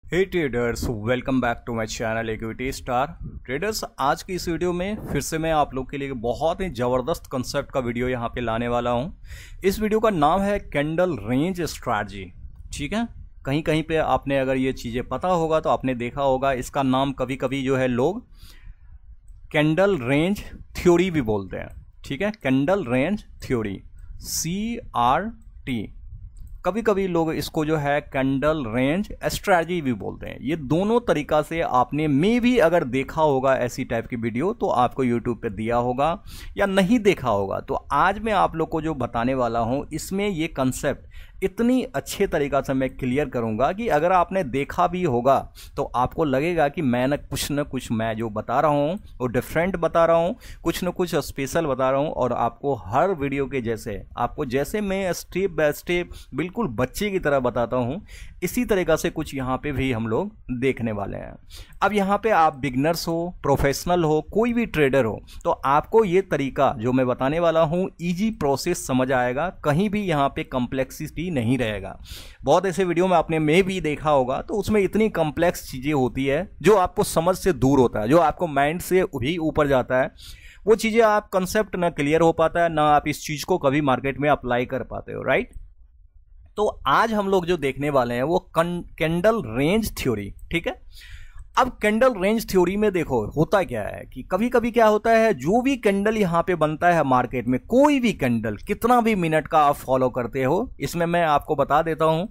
Hey traders, welcome back to my channel equity star traders. आज की इस video में फिर से मैं आप लोग के लिए बहुत ही ज़बरदस्त कंसेप्ट का वीडियो यहाँ पे लाने वाला हूँ। इस वीडियो का नाम है कैंडल रेंज स्ट्रैटेजी। ठीक है, कहीं कहीं पे आपने अगर ये चीज़ें पता होगा तो आपने देखा होगा, इसका नाम कभी कभी जो है लोग कैंडल रेंज थ्योरी भी बोलते हैं। ठीक है, कैंडल रेंज थ्योरी CRT, कभी कभी लोग इसको जो है कैंडल रेंज स्ट्रैटेजी भी बोलते हैं। ये दोनों तरीका से आपने मे भी अगर देखा होगा ऐसी टाइप की वीडियो तो आपको यूट्यूब पे दिया होगा, या नहीं देखा होगा तो आज मैं आप लोग को जो बताने वाला हूं इसमें ये कंसेप्ट इतनी अच्छे तरीका से मैं क्लियर करूंगा कि अगर आपने देखा भी होगा तो आपको लगेगा कि मैं न कुछ मैं जो बता रहा हूं वो डिफरेंट बता रहा हूं, कुछ न कुछ स्पेशल बता रहा हूं। और आपको हर वीडियो के जैसे मैं स्टेप बाय स्टेप बिल्कुल बच्चे की तरह बताता हूं, इसी तरीका से कुछ यहाँ पे भी हम लोग देखने वाले हैं। अब यहाँ पे आप बिगनर्स हो, प्रोफेशनल हो, कोई भी ट्रेडर हो, तो आपको ये तरीका जो मैं बताने वाला हूँ इजी प्रोसेस समझ आएगा, कहीं भी यहाँ पे कॉम्प्लेक्सिटी नहीं रहेगा। बहुत ऐसे वीडियो में आपने में भी देखा होगा तो उसमें इतनी कॉम्प्लेक्स चीज़ें होती है जो आपको समझ से दूर होता है, जो आपको माइंड से भी ऊपर जाता है। वो चीज़ें आप कंसेप्ट ना क्लियर हो पाता है, ना आप इस चीज़ को कभी मार्केट में अप्लाई कर पाते हो, राइट। तो आज हम लोग जो देखने वाले हैं वो कैंडल रेंज थ्योरी। ठीक है, अब कैंडल रेंज थ्योरी में देखो होता क्या है कि कभी कभी क्या होता है, जो भी कैंडल यहाँ पे बनता है मार्केट में, कोई भी कैंडल कितना भी मिनट का आप फॉलो करते हो, इसमें मैं आपको बता देता हूं,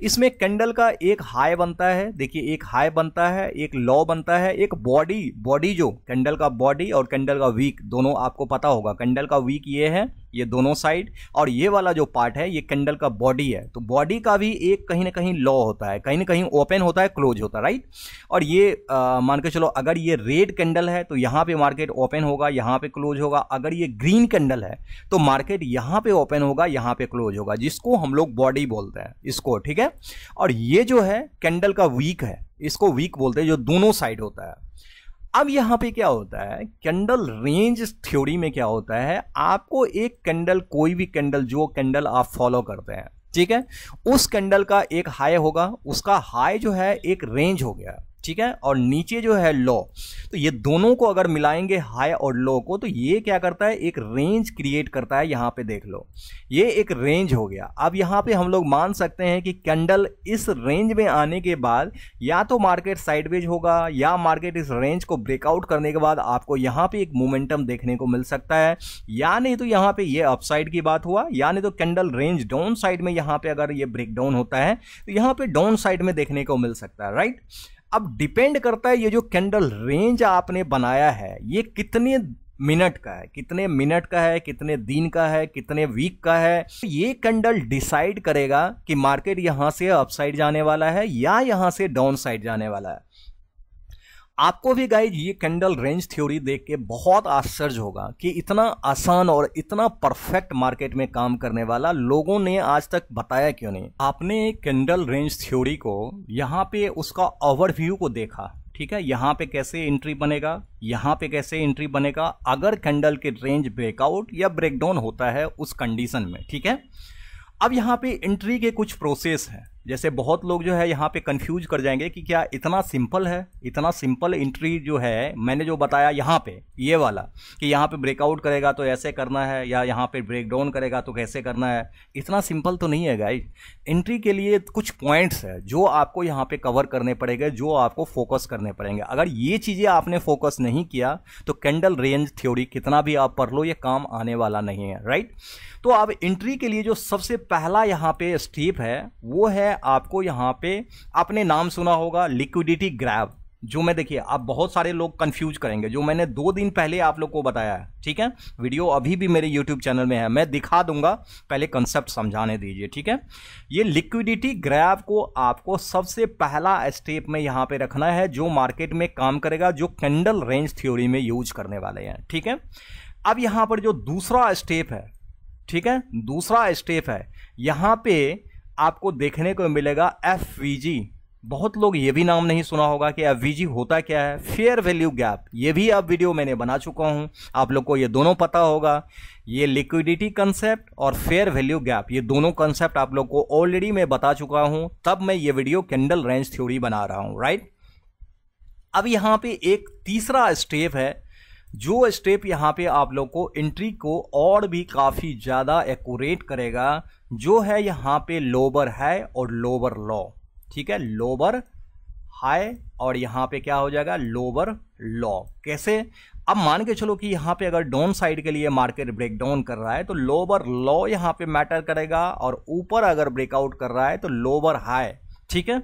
इसमें कैंडल का एक हाई बनता है। देखिए, एक हाई बनता है, एक लो बनता है, एक बॉडी जो कैंडल का बॉडी और कैंडल का वीक दोनों आपको पता होगा। कैंडल का वीक ये है, ये दोनों साइड, और ये वाला जो पार्ट है ये कैंडल का बॉडी है। तो बॉडी का भी एक कहीं ना कहीं लो होता है, कहीं ना कहीं ओपन होता है, क्लोज होता है, राइट। और ये मान के चलो, अगर ये रेड कैंडल है तो यहाँ पे मार्केट ओपन होगा, यहाँ पे क्लोज होगा। अगर ये ग्रीन कैंडल है तो मार्केट यहाँ पे ओपन होगा, यहाँ पे क्लोज होगा, जिसको हम लोग बॉडी बोलते हैं इसको। ठीक है, और ये जो है कैंडल का वीक है, इसको वीक बोलते हैं, जो दोनों साइड होता है। अब यहां पे क्या होता है, कैंडल रेंज थ्योरी में क्या होता है, आपको एक कैंडल, कोई भी कैंडल, जो कैंडल आप फॉलो करते हैं, ठीक है, उस कैंडल का एक हाई होगा, उसका हाई जो है एक रेंज हो गया, ठीक है, और नीचे जो है लो। तो ये दोनों को अगर मिलाएंगे, हाई और लो को, तो ये क्या करता है, एक रेंज क्रिएट करता है। यहां पे देख लो, ये एक रेंज हो गया। अब यहां पे हम लोग मान सकते हैं कि कैंडल इस रेंज में आने के बाद या तो मार्केट साइडवेज होगा, या मार्केट इस रेंज को ब्रेकआउट करने के बाद आपको यहां पे एक मोमेंटम देखने को मिल सकता है, या नहीं तो यहां पे ये अपसाइड की बात हुआ, या नहीं तो कैंडल रेंज डाउन साइड में यहां पे अगर ये ब्रेकडाउन होता है तो यहां पे डाउन साइड में देखने को मिल सकता है, राइट। अब डिपेंड करता है ये जो कैंडल रेंज आपने बनाया है ये कितने मिनट का है, कितने मिनट का है, कितने दिन का है, कितने वीक का है। ये कैंडल डिसाइड करेगा कि मार्केट यहां से अपसाइड जाने वाला है या यहां से डाउन साइड जाने वाला है। आपको भी गाइज ये कैंडल रेंज थ्योरी देख के बहुत आश्चर्य होगा कि इतना आसान और इतना परफेक्ट मार्केट में काम करने वाला लोगों ने आज तक बताया क्यों नहीं। आपने कैंडल रेंज थ्योरी को यहाँ पे उसका ओवरव्यू को देखा, ठीक है, यहाँ पे कैसे एंट्री बनेगा, यहाँ पे कैसे एंट्री बनेगा अगर कैंडल के रेंज ब्रेकआउट या ब्रेकडाउन होता है उस कंडीशन में। ठीक है, अब यहाँ पे एंट्री के कुछ प्रोसेस है, जैसे बहुत लोग जो है यहाँ पे कंफ्यूज कर जाएंगे कि क्या इतना सिंपल है, इतना सिंपल एंट्री जो है मैंने जो बताया यहाँ पे, ये वाला कि यहाँ पे ब्रेकआउट करेगा तो ऐसे करना है, या यहाँ पे ब्रेक डाउन करेगा तो कैसे करना है, इतना सिंपल तो नहीं है गाइज। एंट्री के लिए कुछ पॉइंट्स है जो आपको यहाँ पे कवर करने पड़ेंगे, जो आपको फोकस करने पड़ेंगे। अगर ये चीज़ें आपने फोकस नहीं किया तो कैंडल रेंज थ्योरी कितना भी आप पढ़ लो ये काम आने वाला नहीं है, राइट। तो अब एंट्री के लिए जो सबसे पहला यहाँ पे स्टेप है वो है, आपको यहाँ पे आपने नाम सुना होगा लिक्विडिटी ग्रैब, जो मैं, देखिए आप बहुत सारे लोग कंफ्यूज करेंगे, जो मैंने 2 दिन पहले आप लोग को बताया है। ठीक है, वीडियो अभी भी मेरे यूट्यूब चैनल में है, मैं दिखा दूंगा, पहले कंसेप्ट समझाने दीजिए। ठीक है, ये लिक्विडिटी ग्रैब को आपको सबसे पहला स्टेप में यहाँ पे रखना है, जो मार्केट में काम करेगा, जो कैंडल रेंज थ्योरी में यूज करने वाले हैं। ठीक है, अब यहाँ पर जो दूसरा स्टेप है, ठीक है, दूसरा स्टेप है, यहां पे आपको देखने को मिलेगा FVG। बहुत लोग ये भी नाम नहीं सुना होगा कि एफवीजी होता क्या है, फेयर वैल्यू गैप। ये भी अब वीडियो मैंने बना चुका हूं, आप लोग को ये दोनों पता होगा। ये लिक्विडिटी कंसेप्ट और फेयर वैल्यू गैप, ये दोनों कंसेप्ट आप लोग को ऑलरेडी मैं बता चुका हूं, तब मैं ये वीडियो कैंडल रेंज थ्योरी बना रहा हूं, राइट। अब यहां पे एक तीसरा स्टेप है, जो स्टेप यहां पे आप लोग को एंट्री को और भी काफी ज्यादा एक्यूरेट करेगा, जो है यहां पे लोअर हाई और लोअर लो, ठीक है। लोअर हाई और यहां पे क्या हो जाएगा, लोअर लो। कैसे? अब मान के चलो कि यहां पे अगर डाउन साइड के लिए मार्केट ब्रेक डाउन कर रहा है तो लोअर लो यहां पे मैटर करेगा, और ऊपर अगर ब्रेकआउट कर रहा है तो लोअर हाई, ठीक है।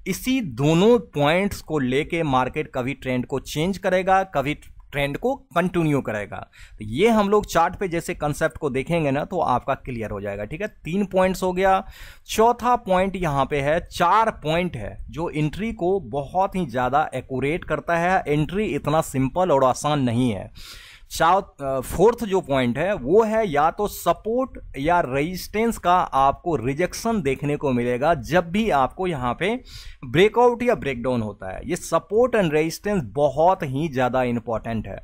इसी दोनों पॉइंट्स को लेके मार्केट कभी ट्रेंड को चेंज करेगा, कभी ट्रेंड को कंटिन्यू करेगा। तो ये हम लोग चार्ट पे जैसे कंसेप्ट को देखेंगे ना तो आपका क्लियर हो जाएगा, ठीक है। 3 पॉइंट्स हो गया। चौथा पॉइंट यहां पे है, 4 पॉइंट है जो एंट्री को बहुत ही ज्यादा एक्यूरेट करता है। एंट्री इतना सिंपल और आसान नहीं है। फोर्थ जो पॉइंट है वो है या तो सपोर्ट या रेजिस्टेंस का आपको रिजेक्शन देखने को मिलेगा जब भी आपको यहां पे ब्रेकआउट या ब्रेकडाउन होता है। ये सपोर्ट एंड रेजिस्टेंस बहुत ही ज्यादा इंपॉर्टेंट है।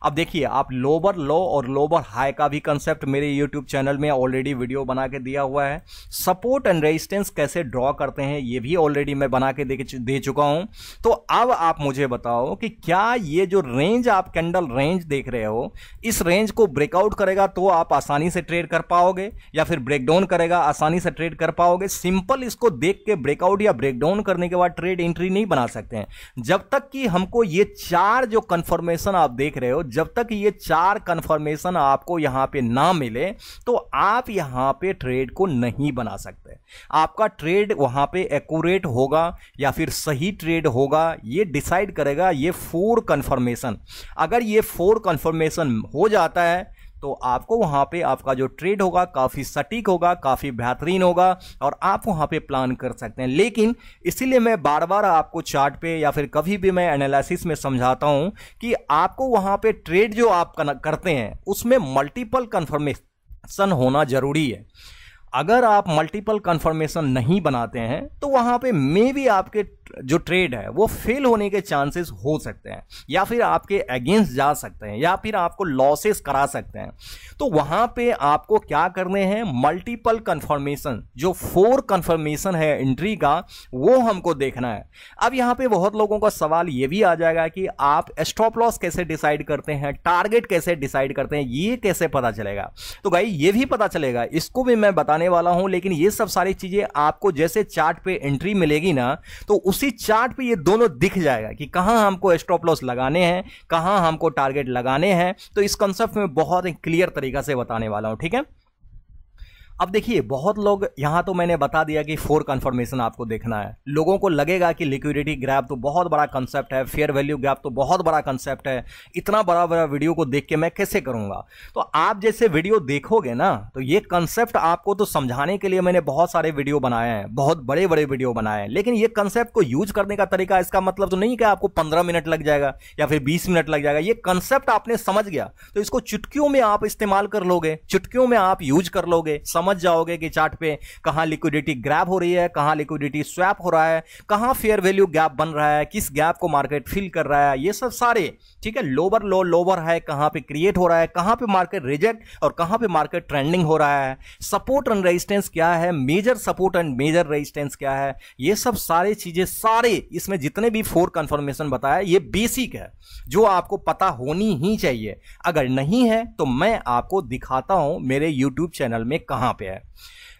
अब देखिए, आप लोअर लो और लोअर हाई का भी कंसेप्ट मेरे यूट्यूब चैनल में ऑलरेडी वीडियो बना के दिया हुआ है। सपोर्ट एंड रेजिस्टेंस कैसे ड्रॉ करते हैं ये भी ऑलरेडी मैं बना के दे चुका हूं। तो अब आप मुझे बताओ कि क्या ये जो रेंज आप कैंडल रेंज देख रहे हो, इस रेंज को ब्रेकआउट करेगा तो आप आसानी से ट्रेड कर पाओगे, या फिर ब्रेकडाउन करेगा आसानी से ट्रेड कर पाओगे? सिंपल इसको देख के ब्रेकआउट या ब्रेकडाउन करने के बाद ट्रेड एंट्री नहीं बना सकते हैं। जब तक कि हमको ये 4 जो कंफर्मेशन आप देख रहे हो, जब तक ये 4 कंफर्मेशन आपको यहां पे ना मिले तो आप यहां पे ट्रेड को नहीं बना सकते। आपका ट्रेड वहां पे एक्यूरेट होगा या फिर सही ट्रेड होगा, ये डिसाइड करेगा ये 4 कंफर्मेशन। अगर ये 4 कंफर्मेशन हो जाता है तो आपको वहां पे आपका जो ट्रेड होगा काफी सटीक होगा, काफी बेहतरीन होगा, और आप वहां पे प्लान कर सकते हैं। लेकिन इसीलिए मैं बार बार आपको चार्ट पे या फिर कभी भी मैं एनालिसिस में समझाता हूं कि आपको वहां पे ट्रेड जो आप करते हैं उसमें मल्टीपल कंफर्मेशन होना जरूरी है। अगर आप मल्टीपल कंफर्मेशन नहीं बनाते हैं तो वहां पे मे भी आपके जो ट्रेड है वो फेल होने के चांसेस हो सकते हैं, या फिर आपके अगेंस्ट जा सकते हैं, या फिर आपको लॉसेस करा सकते हैं। तो वहां पे आपको क्या करने हैं, मल्टीपल कंफर्मेशन, जो 4 कंफर्मेशन है एंट्री का, वो हमको देखना है। अब यहां पे बहुत लोगों का सवाल ये भी आ जाएगा कि आप स्टॉप लॉस कैसे डिसाइड करते हैं, टारगेट कैसे डिसाइड करते हैं, ये कैसे पता चलेगा? तो भाई ये भी पता चलेगा, इसको भी मैं बताने वाला हूं। लेकिन ये सब सारी चीजें आपको जैसे चार्ट पे एंट्री मिलेगी ना, तो उसी चार्ट पे ये दोनों दिख जाएगा कि कहां हमको स्टॉप लॉस लगाने हैं, कहां हमको टारगेट लगाने हैं। तो इस कांसेप्ट में बहुत ही क्लियर तरीका से बताने वाला हूं, ठीक है। अब देखिए, बहुत लोग, यहां तो मैंने बता दिया कि 4 कंफर्मेशन आपको देखना है। लोगों को लगेगा कि लिक्विडिटी गैप तो बहुत बड़ा कंसेप्ट है, फेयर वैल्यू गैप तो बहुत बड़ा कंसेप्ट है, इतना बड़ा बड़ा वीडियो को देख के मैं कैसे करूंगा? तो आप जैसे वीडियो देखोगे ना, तो ये कंसेप्ट आपको तो समझाने के लिए मैंने बहुत सारे वीडियो बनाए हैं, बहुत बड़े बड़े वीडियो बनाए हैं। लेकिन ये कंसेप्ट को यूज करने का तरीका, इसका मतलब तो नहीं कि आपको 15 मिनट लग जाएगा या फिर 20 मिनट लग जाएगा। ये कंसेप्ट आपने समझ गया तो इसको चुटकियों में आप इस्तेमाल कर लोगे, चुटकियों में आप यूज कर लोगे, समझ जाओगे कि चार्ट पे कहां लिक्विडिटी ग्रैब हो रही है, कहां लिक्विडिटी स्वैप हो रहा है, कहां फेयर वैल्यू गैप बन रहा है, किस गैप को मार्केट फिल कर रहा है, ये सब सारे, ठीक है। लोअर लो लोअर है कहां पे क्रिएट हो रहा है, कहां पे मार्केट रिजेक्ट और कहां पे मार्केट ट्रेंडिंग हो रहा है, सपोर्ट एंड रेजिस्टेंस क्या है, major support and major resistance क्या है, ये सब सारी चीजें, सारे इसमें जितने भी 4 कंफर्मेशन बताया, ये बेसिक है जो आपको पता होनी ही चाहिए। अगर नहीं है तो मैं आपको दिखाता हूं मेरे YouTube चैनल में कहां पे है।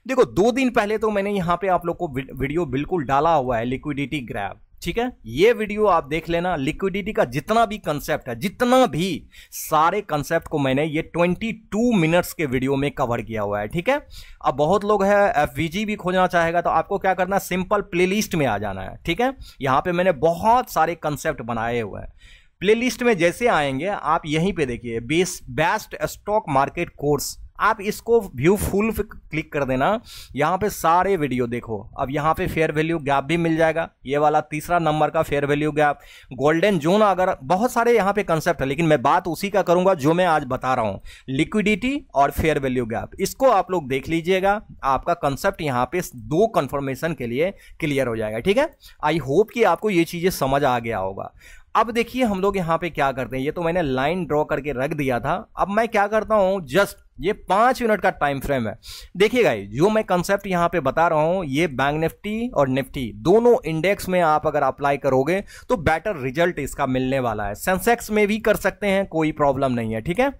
देखो, 2 दिन पहले तो मैंने यहां पे आप लोग को वीडियो बिल्कुल डाला हुआ है, लिक्विडिटी ग्रैब, ठीक है। ये वीडियो आप देख लेना। लिक्विडिटी का जितना भी कंसेप्ट है, जितना भी सारे कंसेप्ट को मैंने ये 22 मिनट्स के वीडियो में कवर किया हुआ है, ठीक है। अब बहुत लोग है एफवीजी भी खोजना चाहेगा तो आपको क्या करना है, सिंपल प्लेलिस्ट में आ जाना है, ठीक है। यहां पे मैंने बहुत सारे कंसेप्ट बनाए हुए हैं। प्लेलिस्ट में जैसे आएंगे आप यहीं पे देखिए, बेस्ट स्टॉक मार्केट कोर्स आप इसको व्यू फुल पे क्लिक कर देना, यहाँ पे सारे वीडियो देखो। अब यहाँ पे फेयर वैल्यू गैप भी मिल जाएगा, ये वाला तीसरा नंबर का fair value gap, golden zone, अगर बहुत सारे यहाँ पे कंसेप्ट है, लेकिन मैं बात उसी का करूंगा जो मैं आज बता रहा हूँ, लिक्विडिटी और फेयर वैल्यू गैप। इसको आप लोग देख लीजिएगा, आपका कंसेप्ट यहाँ पे 2 कंफर्मेशन के लिए क्लियर हो जाएगा। ठीक है, आई होप कि आपको ये चीजें समझ आ गया होगा। अब देखिए हम लोग यहाँ पे क्या करते हैं, ये तो मैंने लाइन ड्रॉ करके रख दिया था। अब मैं क्या करता हूँ, जस्ट ये 5 मिनट का टाइम फ्रेम है। देखिएगा जो मैं कंसेप्ट यहाँ पे बता रहा हूँ, ये बैंक निफ्टी और निफ्टी दोनों इंडेक्स में आप अगर अप्लाई करोगे तो बेटर रिजल्ट इसका मिलने वाला है। सेंसेक्स में भी कर सकते हैं, कोई प्रॉब्लम नहीं है। ठीक है,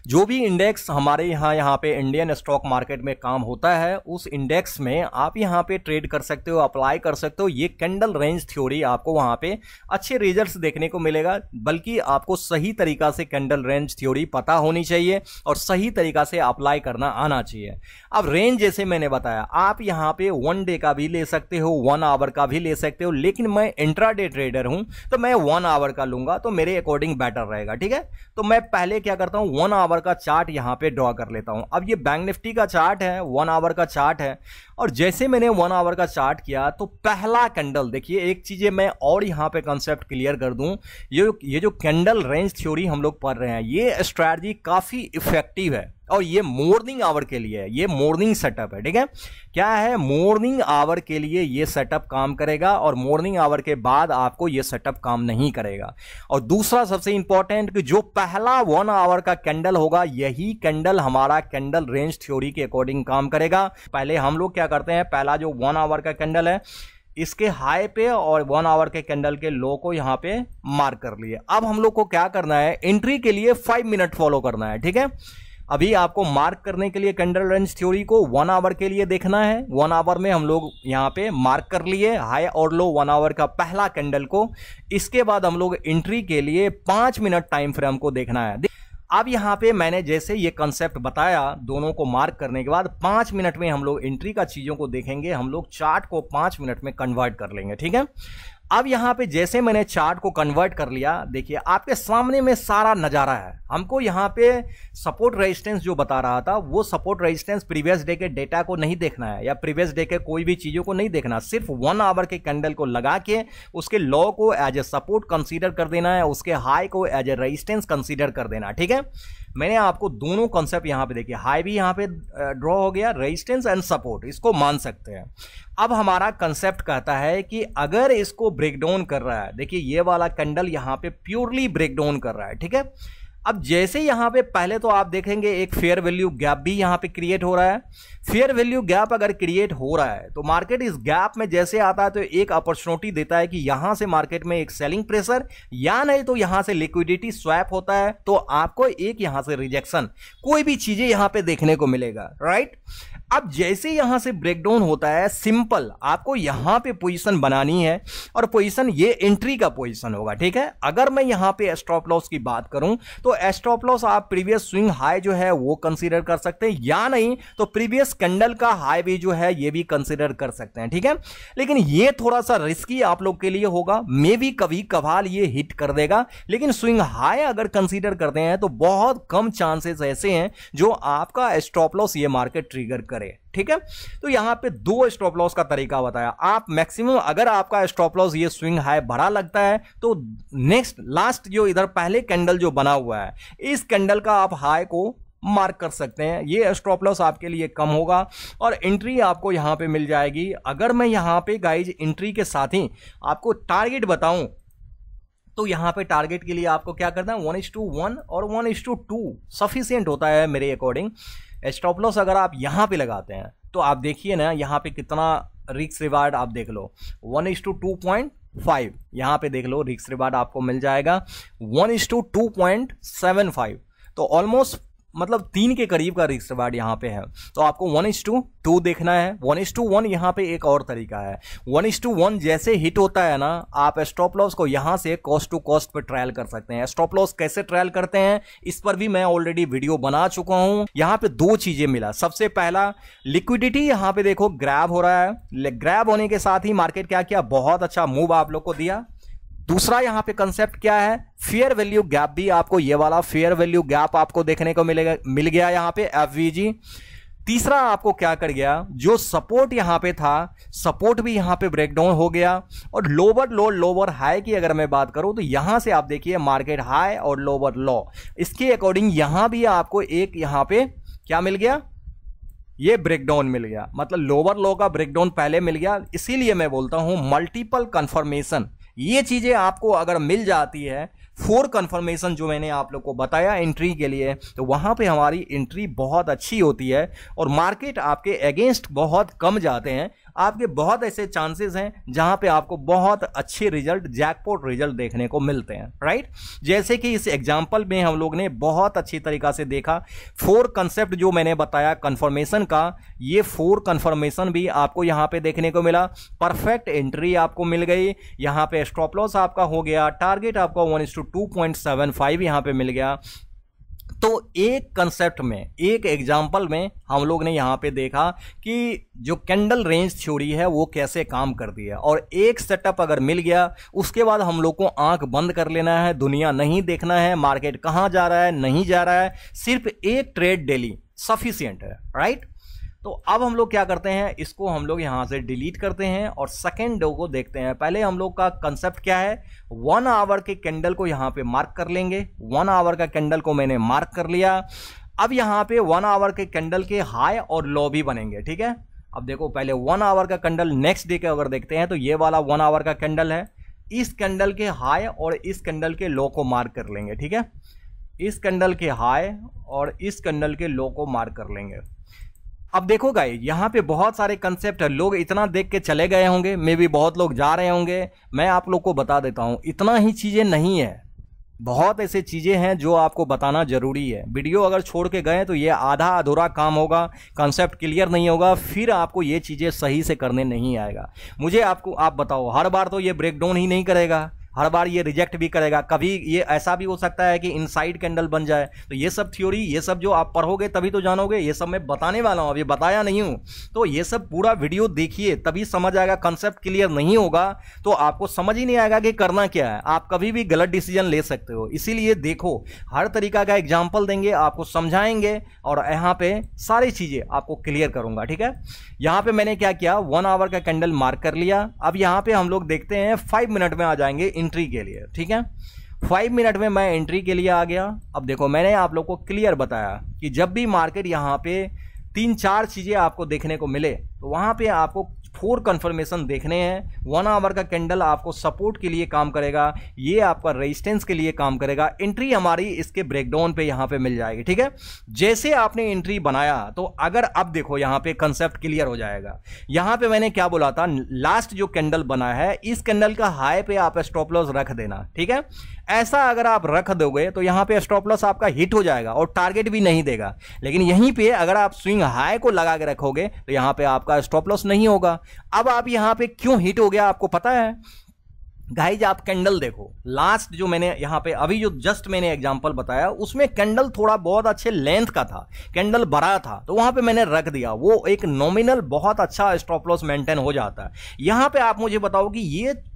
जो भी इंडेक्स हमारे यहाँ पे इंडियन स्टॉक मार्केट में काम होता है, उस इंडेक्स में आप यहाँ पे ट्रेड कर सकते हो, अप्लाई कर सकते हो। ये कैंडल रेंज थ्योरी आपको वहाँ पे अच्छे रिजल्ट्स देखने को मिलेगा, बल्कि आपको सही तरीका से कैंडल रेंज थ्योरी पता होनी चाहिए और सही तरीका से अप्लाई करना आना चाहिए। अब रेंज जैसे मैंने बताया, आप यहाँ पे 1 डे का भी ले सकते हो, 1 आवर का भी ले सकते हो, लेकिन मैं इंट्राडे ट्रेडर हूँ तो मैं 1 आवर का लूंगा, तो मेरे अकॉर्डिंग बेटर रहेगा। ठीक है, तो मैं पहले क्या करता हूँ, 1 आवर का चार्ट यहां पे ड्रॉ कर लेता हूं। अब ये बैंक निफ्टी का चार्ट है, 1 आवर का चार्ट है, और जैसे मैंने 1 आवर का चार्ट किया तो पहला कैंडल देखिए, एक चीज मैं और यहां पे कंसेप्ट क्लियर कर दूं, ये जो कैंडल रेंज थ्योरी हम लोग पढ़ रहे हैं, ये स्ट्रैटेजी काफी इफेक्टिव है और ये मॉर्निंग आवर के लिए है, ये मॉर्निंग सेटअप है। ठीक है, क्या है, मॉर्निंग आवर के लिए ये सेटअप काम करेगा और मॉर्निंग आवर के बाद आपको ये सेटअप काम नहीं करेगा। और दूसरा सबसे इंपॉर्टेंट कि जो पहला 1 आवर का कैंडल होगा, यही कैंडल हमारा कैंडल रेंज थ्योरी के अकॉर्डिंग काम करेगा। पहले हम लोग क्या करते हैं, पहला जो 1 आवर का कैंडल है, इसके हाई पे और 1 आवर के कैंडल के लो को यहां पे मार्क कर लिए। अब हम लोग को क्या करना है, एंट्री के लिए 5 मिनट फॉलो करना है। ठीक है, अभी आपको मार्क करने के लिए कैंडल रेंज थ्योरी को 1 आवर के लिए देखना है। 1 आवर में हम लोग यहां पे मार्क कर लिए हाई और लो 1 आवर का पहला कैंडल को। इसके बाद हम लोग एंट्री के लिए 5 मिनट टाइम फ्रेम को देखना है। अब यहां पे मैंने जैसे ये कंसेप्ट बताया, दोनों को मार्क करने के बाद 5 मिनट में हम लोग एंट्री का चीजों को देखेंगे, हम लोग चार्ट को 5 मिनट में कन्वर्ट कर लेंगे। ठीक है, अब यहां पे जैसे मैंने चार्ट को कन्वर्ट कर लिया, देखिए आपके सामने में सारा नजारा है। हमको यहां पे सपोर्ट रेजिस्टेंस जो बता रहा था, वो सपोर्ट रेजिस्टेंस प्रीवियस डे के डेटा को नहीं देखना है या प्रीवियस डे के कोई भी चीजों को नहीं देखना, सिर्फ 1 आवर के कैंडल को लगा के उसके लो को एज ए सपोर्ट कंसीडर कर देना है, उसके हाई को एज ए रेजिस्टेंस कंसीडर कर देना। ठीक है, मैंने आपको दोनों कॉन्सेप्ट यहां पे देखिए, हाई भी यहां पे ड्रॉ हो गया, रेजिस्टेंस एंड सपोर्ट, इसको मान सकते हैं। अब हमारा कंसेप्ट कहता है कि अगर इसको ब्रेक डाउन कर रहा है, देखिए ये वाला कैंडल यहां पे प्योरली ब्रेक डाउन कर रहा है। ठीक है, अब जैसे यहां पे पहले तो आप देखेंगे एक फेयर वैल्यू गैप भी यहां पे क्रिएट हो रहा है। फेयर वैल्यू गैप अगर क्रिएट हो रहा है तो मार्केट इस गैप में जैसे आता है तो एक अपॉर्चुनिटी देता है कि यहां से मार्केट में एक सेलिंग प्रेशर या नहीं तो यहां से लिक्विडिटी स्वैप होता है, तो आपको एक यहां से रिजेक्शन, कोई भी चीजें यहां पे देखने को मिलेगा। राइट, अब जैसे यहां से ब्रेकडाउन होता है, सिंपल आपको यहां पे पोजीशन बनानी है और पोजीशन ये एंट्री का पोजीशन होगा। ठीक है, अगर मैं यहां पे स्टॉप लॉस की बात करूं तो स्टॉप लॉस आप प्रीवियस स्विंग हाई जो है वो कंसीडर कर सकते हैं, या नहीं तो प्रीवियस कैंडल का हाई भी जो है ये भी कंसीडर कर सकते हैं। ठीक है, लेकिन ये थोड़ा सा रिस्की आप लोग के लिए होगा, मे भी कभी कभार ये हिट कर देगा, लेकिन स्विंग हाई अगर कंसीडर करते हैं तो बहुत कम चांसेस ऐसे हैं जो आपका स्टॉप लॉस ये मार्केट ट्रिगर करे। ठीक है, तो यहां पे 2 स्टॉप लॉस का तरीका बताया। आप मैक्सिमम अगर आपका स्टॉप लॉस ये स्विंग हाई बड़ा लगता है तो नेक्स्ट लास्ट जो इधर पहले कैंडल जो बना हुआ है, इस कैंडल का आप हाई को मार्क कर सकते हैं, ये स्टॉप लॉस आपके लिए कम होगा और एंट्री आपको यहां पे मिल जाएगी। अगर मैं यहां पे गाइज एंट्री के साथ ही आपको टारगेट बताऊं तो यहां पे टारगेट के लिए आपको क्या करना है, 1:1 और 1:2 सफिशियंट होता है मेरे अकॉर्डिंग। स्टॉप लॉस अगर आप यहां पे लगाते हैं तो आप देखिए ना यहां पे कितना रिस्क रिवार्ड आप देख लो, 1:2.5 यहां पे देख लो रिस्क रिवार्ड आपको मिल जाएगा 1:2.75, तो ऑलमोस्ट मतलब 3 के करीब का रिस्क रिवार्ड यहां पे है। तो आपको 1:2 देखना है। 1:1 यहां पे एक और तरीका है, 1:1 जैसे हिट होता है ना, आप स्टॉप लॉस को यहां से कॉस्ट टू कॉस्ट पे ट्रायल कर सकते हैं। स्टॉप लॉस कैसे ट्रायल करते हैं इस पर भी मैं ऑलरेडी वीडियो बना चुका हूं। यहां पे 2 चीजें मिला, सबसे पहला लिक्विडिटी यहां पे देखो ग्रैब हो रहा है, ग्रैब होने के साथ ही मार्केट क्या किया, बहुत अच्छा मूव आप लोग को दिया। दूसरा यहाँ पे कंसेप्ट क्या है, फेयर वैल्यू गैप भी आपको ये वाला फेयर वैल्यू गैप आपको देखने को मिल गया यहाँ पे एफवीजी। तीसरा आपको क्या कर गया, जो सपोर्ट यहां पे था सपोर्ट भी यहां पे ब्रेकडाउन हो गया। और लोअर लो लोअर हाई की अगर मैं बात करूं तो यहां से आप देखिए मार्केट हाई और लोअर लो, इसके अकॉर्डिंग यहां भी आपको एक यहां पे क्या मिल गया, ये ब्रेकडाउन मिल गया, मतलब लोअर लो का ब्रेकडाउन पहले मिल गया। इसीलिए मैं बोलता हूं मल्टीपल कंफर्मेशन, ये चीजें आपको अगर मिल जाती है, 4 कंफर्मेशन जो मैंने आप लोग को बताया एंट्री के लिए, तो वहां पे हमारी एंट्री बहुत अच्छी होती है और मार्केट आपके अगेंस्ट बहुत कम जाते हैं। आपके बहुत ऐसे चांसेस हैं जहां पे आपको बहुत अच्छे रिजल्ट, जैकपॉट रिजल्ट देखने को मिलते हैं, राइट। जैसे कि इस एग्जांपल में हम लोग ने बहुत अच्छी तरीका से देखा 4 कंसेप्ट जो मैंने बताया कंफर्मेशन का, ये 4 कंफर्मेशन भी आपको यहां पे देखने को मिला। परफेक्ट एंट्री आपको मिल गई, यहां पे स्टॉप लॉस आपका हो गया, टारगेट आपका 1:2.75 यहां पे मिल गया। तो एक कंसेप्ट में, एक एग्जाम्पल में हम लोग ने यहां पे देखा कि जो कैंडल रेंज थ्योरी है वो कैसे काम करती है, और एक सेटअप अगर मिल गया उसके बाद हम लोग को आंख बंद कर लेना है, दुनिया नहीं देखना है, मार्केट कहां जा रहा है नहीं जा रहा है, सिर्फ एक ट्रेड डेली सफिशिएंट है, राइट। तो अब हम लोग क्या करते हैं, इसको हम लोग यहां से डिलीट करते हैं और सेकेंड डो को देखते हैं। पहले हम लोग का कंसेप्ट क्या है, 1 आवर के कैंडल को यहां पे मार्क कर लेंगे। 1 आवर का कैंडल को मैंने मार्क कर लिया। अब यहां पे 1 आवर के कैंडल के हाई और लो भी बनेंगे, ठीक है। अब देखो पहले 1 आवर का कैंडल नेक्स्ट डे के अगर देखते हैं तो ये वाला 1 आवर का कैंडल है, इस कैंडल के हाई और इस कैंडल के लो को मार्क कर लेंगे, ठीक है। इस कैंडल के हाई और इस कैंडल के लो को मार्क कर लेंगे। अब देखो गाइस, यहां पे बहुत सारे कंसेप्ट है, लोग इतना देख के चले गए होंगे, मे भी बहुत लोग जा रहे होंगे। मैं आप लोग को बता देता हूं, इतना ही चीजें नहीं है, बहुत ऐसे चीजें हैं जो आपको बताना जरूरी है। वीडियो अगर छोड़ के गए तो ये आधा अधूरा काम होगा, कंसेप्ट क्लियर नहीं होगा, फिर आपको ये चीजें सही से करने नहीं आएगा। मुझे आप बताओ, हर बार तो ये ब्रेकडाउन ही नहीं करेगा, हर बार ये रिजेक्ट भी करेगा, कभी ये ऐसा भी हो सकता है कि इनसाइड कैंडल बन जाए। तो ये सब थ्योरी, ये सब जो आप पढ़ोगे तभी तो जानोगे, ये सब मैं बताने वाला हूं, अभी बताया नहीं हूं। तो ये सब पूरा वीडियो देखिए तभी समझ आएगा। कंसेप्ट क्लियर नहीं होगा तो आपको समझ ही नहीं आएगा कि करना क्या है, आप कभी भी गलत डिसीजन ले सकते हो। इसीलिए देखो, हर तरीका का एग्जाम्पल देंगे, आपको समझाएंगे और यहाँ पे सारी चीजें आपको क्लियर करूंगा, ठीक है। यहाँ पे मैंने क्या किया, 1 आवर का कैंडल मार्क कर लिया। अब यहाँ पे हम लोग देखते हैं 5 मिनट में आ जाएंगे एंट्री के लिए, ठीक है। 5 मिनट में मैं एंट्री के लिए आ गया। अब देखो, मैंने आप लोग को क्लियर बताया कि जब भी मार्केट यहाँ पे 3-4 चीजें आपको देखने को मिले तो वहां पे आपको 4 कंफर्मेशन देखने हैं। 1 आवर का कैंडल आपको सपोर्ट के लिए काम करेगा, ये आपका रेजिस्टेंस के लिए काम करेगा, एंट्री हमारी इसके ब्रेकडाउन पे यहां पे मिल जाएगी, ठीक है। जैसे आपने एंट्री बनाया तो अगर अब देखो यहां पे कंसेप्ट क्लियर हो जाएगा। यहां पे मैंने क्या बोला था, लास्ट जो कैंडल बना है इस कैंडल का हाई पे आप स्टॉप लॉस रख देना, ठीक है। ऐसा अगर आप रख दोगे तो यहां पे स्टॉप लॉस आपका हिट हो जाएगा और टारगेट भी नहीं देगा। लेकिन यहीं पे अगर आप स्विंग हाई को लगा के रखोगे तो यहां पे आपका स्टॉप लॉस नहीं होगा। अब आप यहां पे क्यों हिट हो गया आपको पता है गाइज, आप कैंडल देखो, लास्ट जो मैंने यहां पे अभी जो जस्ट मैंने एग्जांपल बताया उसमें कैंडल थोड़ा बहुत अच्छे लेंथ का था, कैंडल बड़ा था, तो वहां पे मैंने रख दिया, वो एक नॉमिनल बहुत अच्छा स्टॉप लॉस मेंटेन हो जाता है। यहां पे आप मुझे बताओ कि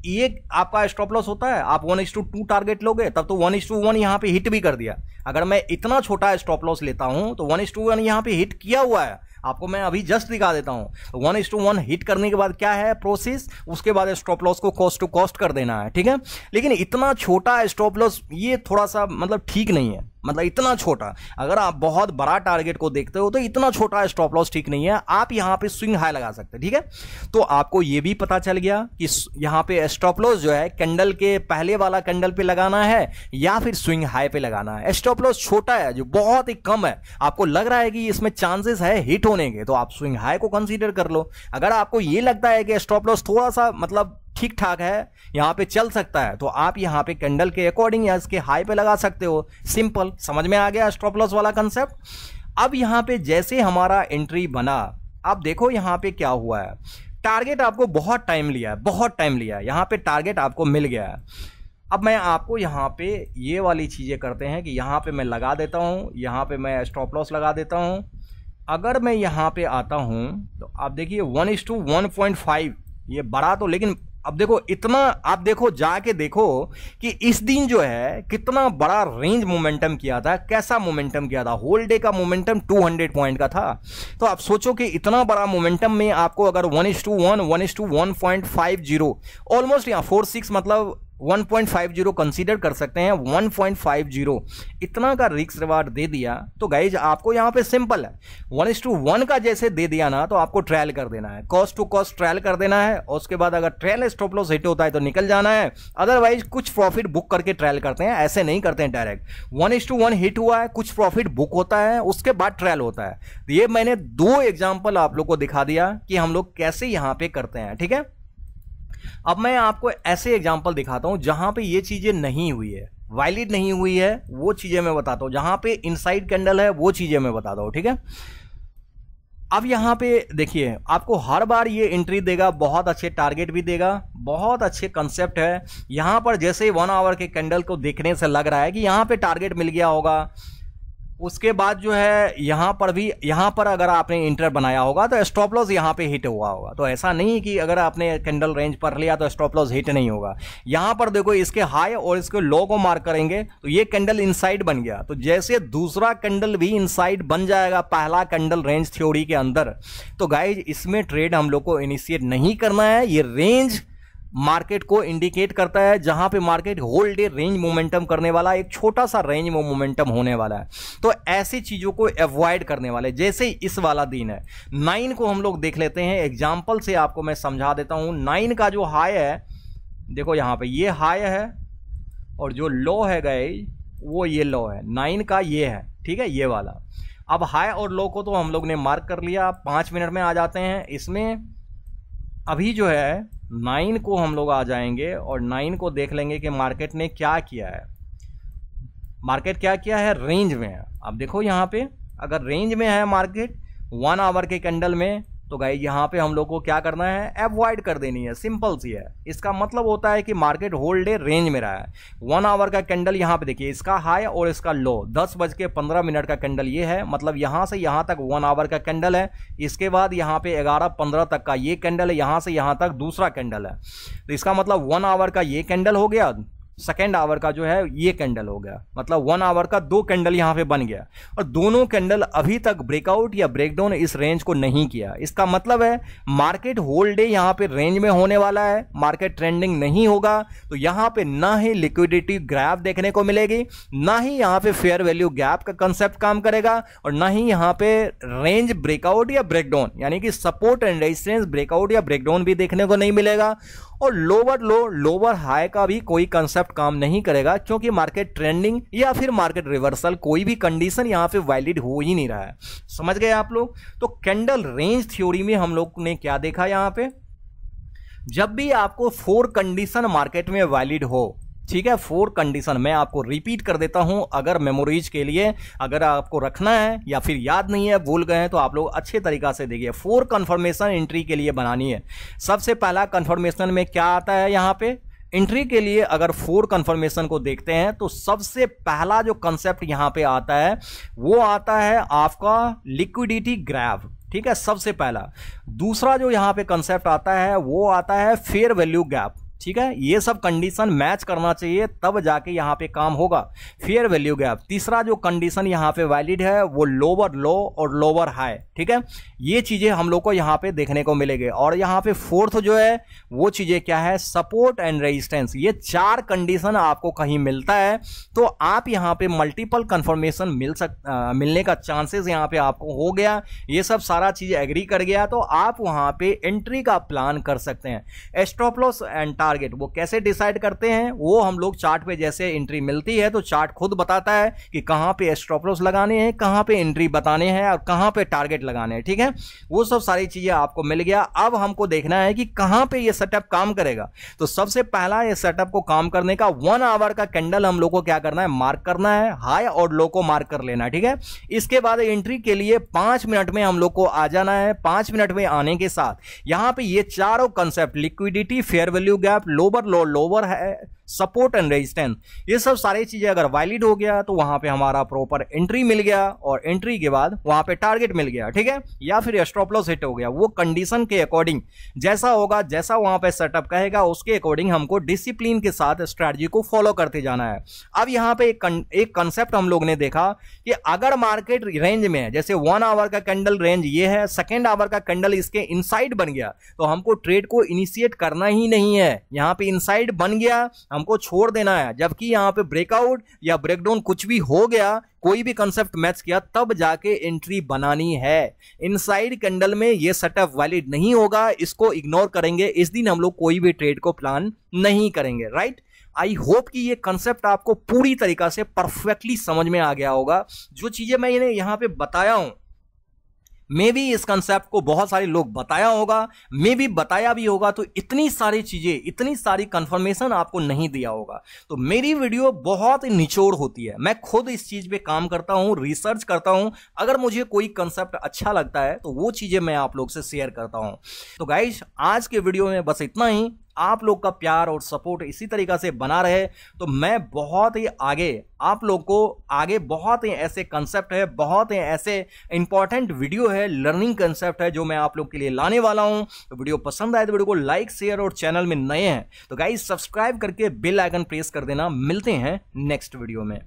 ये आपका स्टॉप लॉस होता है, आप 1:2 टारगेट लोगे तब तो 1:1 यहां पे हिट भी कर दिया। अगर मैं इतना छोटा स्टॉप लॉस लेता हूं तो 1:1 यहां पे हिट किया हुआ है, आपको मैं अभी जस्ट दिखा देता हूं। तो 1:1 हिट करने के बाद क्या है प्रोसेस, उसके बाद स्टॉप लॉस को कॉस्ट टू कॉस्ट कर देना है, ठीक है। लेकिन इतना छोटा स्टॉप लॉस ये थोड़ा सा मतलब ठीक नहीं है, मतलब इतना छोटा, अगर आप बहुत बड़ा टारगेट को देखते हो तो इतना छोटा स्टॉप लॉस ठीक नहीं है। आप यहां पे स्विंग हाई लगा सकते हैं, ठीक है। तो आपको यह भी पता चल गया कि यहां पे स्टॉप लॉस जो है कैंडल के पहले वाला कैंडल पे लगाना है या फिर स्विंग हाई पे लगाना है। स्टॉप लॉस छोटा है जो बहुत ही कम है, आपको लग रहा है कि इसमें चांसेस है हिट होने के, तो आप स्विंग हाई को कंसीडर कर लो। अगर आपको यह लगता है कि स्टॉप लॉस थोड़ा सा मतलब ठीक ठाक है, यहां पे चल सकता है, तो आप यहां पे कैंडल के अकॉर्डिंग या इसके हाई पे लगा सकते हो। सिंपल, समझ में आ गया स्टॉप लॉस वाला कंसेप्ट। अब यहां पे जैसे हमारा एंट्री बना, अब देखो यहां पे क्या हुआ है, टारगेट आपको बहुत टाइम लिया है, बहुत टाइम लिया है, यहां पे टारगेट आपको मिल गया है। अब मैं आपको यहां पे ये वाली चीजें करते हैं कि यहां पे मैं लगा देता हूं, यहां पे मैं स्टॉप लॉस लगा देता हूं। अगर मैं यहां पे आता हूं तो आप देखिए 1:1.5 ये बड़ा तो, लेकिन अब देखो इतना, आप देखो जाके देखो कि इस दिन जो है कितना बड़ा रेंज मोमेंटम किया था, कैसा मोमेंटम किया था। होल डे का मोमेंटम 200 पॉइंट का था। तो आप सोचो कि इतना बड़ा मोमेंटम में आपको अगर 1:1 1:1.50 ऑलमोस्ट यहाँ 46 मतलब 1.50 कंसीडर कर सकते हैं, 1.50 इतना का रिस्क रिवार्ड दे दिया। तो गाइज आपको यहाँ पे सिंपल है, 1:1 का जैसे दे दिया ना, तो आपको ट्रायल कर देना है, कॉस्ट टू कॉस्ट ट्रायल कर देना है, और उसके बाद अगर ट्रायल स्टॉप लॉस हिट होता है तो निकल जाना है, अदरवाइज कुछ प्रॉफिट बुक करके ट्रायल करते हैं, ऐसे नहीं करते हैं डायरेक्ट। 1:1 हिट हुआ है, कुछ प्रॉफिट बुक होता है, उसके बाद ट्रायल होता है। तो ये मैंने 2 एग्जाम्पल आप लोग को दिखा दिया कि हम लोग कैसे यहाँ पे करते हैं, ठीक है। अब मैं आपको ऐसे एग्जांपल दिखाता हूं जहां पे ये चीजें नहीं हुई है, वैलिड नहीं हुई है, वो चीजें मैं बताता हूं। जहां पे इनसाइड कैंडल है वो चीजें मैं बताता हूं, ठीक है। अब यहां पे देखिए, आपको हर बार ये एंट्री देगा, बहुत अच्छे टारगेट भी देगा, बहुत अच्छे कंसेप्ट है। यहां पर जैसे 1 आवर के कैंडल को देखने से लग रहा है कि यहां पे टारगेट मिल गया होगा। उसके बाद जो है यहां पर भी, यहां पर अगर आपने इंटर बनाया होगा तो स्टॉप लॉस यहां पे हिट हुआ होगा। तो ऐसा नहीं कि अगर आपने कैंडल रेंज पर लिया तो स्टॉप लॉस हिट नहीं होगा। यहां पर देखो इसके हाई और इसके लो को मार्क करेंगे तो ये कैंडल इनसाइड बन गया। तो जैसे दूसरा कैंडल भी इनसाइड बन जाएगा पहला कैंडल रेंज थ्योरी के अंदर, तो गाइज इसमें ट्रेड हम लोग को इनिशिएट नहीं करना है। ये रेंज मार्केट को इंडिकेट करता है, जहां पे market whole day range momentum करने वाला, एक छोटा सा रेंज मोमेंटम होने वाला है। तो ऐसी चीजों को अवॉइड करने वाले, जैसे इस वाला दिन है 9 को हम लोग देख लेते हैं, एग्जांपल से आपको मैं समझा देता हूं। 9 का जो हाई है, देखो यहां पे ये हाई है और जो लो है गए वो ये लो है, 9 का ये है, ठीक है, ये वाला। अब हाई और लो को तो हम लोग ने मार्क कर लिया। 5 मिनट में आ जाते हैं इसमें। अभी जो है 9 को हम लोग आ जाएंगे और 9 को देख लेंगे कि मार्केट ने क्या किया है। मार्केट क्या किया है, रेंज में है। अब देखो यहाँ पे अगर रेंज में है मार्केट 1 आवर के कैंडल में, तो गाइस यहाँ पे हम लोग को क्या करना है, अवॉइड कर देनी है, सिंपल सी है। इसका मतलब होता है कि मार्केट होल डे रेंज में रहा है। 1 आवर का कैंडल यहाँ पे देखिए, इसका हाई और इसका लो 10:15 का कैंडल ये है, मतलब यहाँ से यहाँ तक 1 आवर का कैंडल है। इसके बाद यहाँ पे 11:15 तक का ये कैंडल है, यहाँ से यहाँ तक दूसरा कैंडल है। तो इसका मतलब 1 आवर का ये कैंडल हो गया, सेकेंड आवर का जो है ये कैंडल हो गया, मतलब 1 आवर का 2 कैंडल यहां पे बन गया। और दोनों कैंडल अभी तक ब्रेकआउट या ब्रेकडाउन इस रेंज को नहीं किया। इसका मतलब है मार्केट होल डे यहां पे रेंज में होने वाला है, मार्केट ट्रेंडिंग नहीं होगा। तो यहां पे ना ही लिक्विडिटी ग्राफ देखने को मिलेगी, ना ही यहां पे फेयर वैल्यू गैप का कंसेप्ट काम करेगा, और ना ही यहां पे रेंज ब्रेकआउट या ब्रेकडाउन, यानी कि सपोर्ट एंड रेजिस्टेंस ब्रेकआउट या ब्रेकडाउन भी देखने को नहीं मिलेगा। और लोअर लो लोअर हाई का भी कोई कंसेप्ट काम नहीं करेगा, क्योंकि मार्केट ट्रेंडिंग या फिर मार्केट रिवर्सल कोई भी कंडीशन यहां पे वैलिड हो ही नहीं रहा है। समझ गए आप लोग। तो कैंडल रेंज थ्योरी में हम लोग ने क्या देखा, यहां पे जब भी आपको 4 कंडीशन मार्केट में वैलिड हो, ठीक है, 4 कंडीशन मैं आपको रिपीट कर देता हूं, अगर मेमोरीज के लिए, अगर आपको रखना है या फिर याद नहीं है, भूल गए हैं, तो आप लोग अच्छे तरीका से देखिए। 4 कंफर्मेशन एंट्री के लिए बनानी है। सबसे पहला कंफर्मेशन में क्या आता है, यहां पे एंट्री के लिए अगर 4 कंफर्मेशन को देखते हैं तो सबसे पहला जो कंसेप्ट यहां पे आता है वो आता है आपका लिक्विडिटी ग्राफ, ठीक है, सबसे पहला। दूसरा जो यहां पे कंसेप्ट आता है वो आता है फेयर वैल्यू गैप, ठीक है। ये सब कंडीशन मैच करना चाहिए, तब जाके यहां पे काम होगा, फेयर वैल्यू गैप। तीसरा जो कंडीशन यहां पे वैलिड है वो लोअर लो और लोअर हाई, ठीक है। ये चीजें हम लोग को यहां पे देखने को मिलेगी। और यहां पे 4th जो है वो चीजें क्या है, सपोर्ट एंड रेजिस्टेंस। ये 4 कंडीशन आपको कहीं मिलता है तो आप यहां पे मल्टीपल कंफर्मेशन मिलने का चांसेस यहां पे आपको हो गया। ये सब सारा चीज एग्री कर गया तो आप वहां पे एंट्री का प्लान कर सकते हैं। स्टॉप लॉस एंड टारगेट वो कैसे डिसाइड करते हैं, वो हम लोग चार्ट पे जैसे एंट्री मिलती है तो चार्ट खुद बताता है कि कहां पे स्टॉप लॉस लगाने हैं, कहां पे एंट्री बताने हैं और कहां पे टारगेट लगाने हैं, ठीक है। वो सब सारी चीजें आपको मिल गया। अब हमको देखना है कि कहां पे ये सेटअप काम करेगा। तो सबसे पहला ये सेटअप को काम करने का 1 आवर का कैंडल हम लोग को क्या करना है, मार्क करना है, हाई और लो को मार्क कर लेना है, ठीक है। इसके बाद एंट्री के लिए 5 मिनट में हम लोग को आ जाना है। 5 मिनट में आने के साथ यहां पे ये चारों concept liquidity, fair value gap, lower लो लोअर है, सपोर्ट एंड रेजिस्टेंस, ये सब सारी चीजें अगर वैलिड हो गया तो वहां पे हमारा प्रॉपर एंट्री मिल गया और एंट्री के बाद वहां पे टारगेट मिल गया, ठीक है, या फिर स्टॉप लॉस हिट हो गया। वो कंडीशन के अकॉर्डिंग जैसा होगा, जैसा वहां पे सेटअप कहेगा उसके अकॉर्डिंग हमको डिसिप्लिन के साथ स्ट्रैटेजी को फॉलो करते जाना है। अब यहां पे एक कंसेप्ट हम लोग ने देखा कि अगर मार्केट रेंज में है, जैसे 1 आवर का कैंडल रेंज ये है, सेकेंड आवर का कैंडल इसके इनसाइड बन गया तो हमको ट्रेड को इनिशिएट करना ही नहीं है। यहां पे इनसाइड बन गया हमको छोड़ देना है, जबकि यहां पे ब्रेकआउट या ब्रेकडाउन कुछ भी हो गया, कोई भी कंसेप्ट मैच किया, तब जाके एंट्री बनानी है। इनसाइड कैंडल में ये सेटअप वैलिड नहीं होगा, इसको इग्नोर करेंगे, इस दिन हम लोग कोई भी ट्रेड को प्लान नहीं करेंगे, राइट। आई होप कि ये कंसेप्ट आपको पूरी तरीका से परफेक्टली समझ में आ गया होगा। जो चीजें मैं इन्हें यहां पे बताया हूं, मे भी इस कंसेप्ट को बहुत सारे लोग बताया होगा, मे भी बताया भी होगा, तो इतनी सारी चीजें, इतनी सारी कंफर्मेशन आपको नहीं दिया होगा। तो मेरी वीडियो बहुत निचोड़ होती है, मैं खुद इस चीज पे काम करता हूं, रिसर्च करता हूं, अगर मुझे कोई कंसेप्ट अच्छा लगता है तो वो चीजें मैं आप लोग से शेयर करता हूं। तो गाइस आज के वीडियो में बस इतना ही। आप लोग का प्यार और सपोर्ट इसी तरीका से बना रहे तो मैं बहुत ही आगे आप लोग को आगे बहुत ही ऐसे कंसेप्ट है, बहुत ही ऐसे इंपॉर्टेंट वीडियो है, लर्निंग कंसेप्ट है जो मैं आप लोग के लिए लाने वाला हूं। तो वीडियो पसंद आए तो वीडियो को लाइक, शेयर और चैनल में नए हैं तो गाइस सब्सक्राइब करके बेल आइकन प्रेस कर देना। मिलते हैं नेक्स्ट वीडियो में।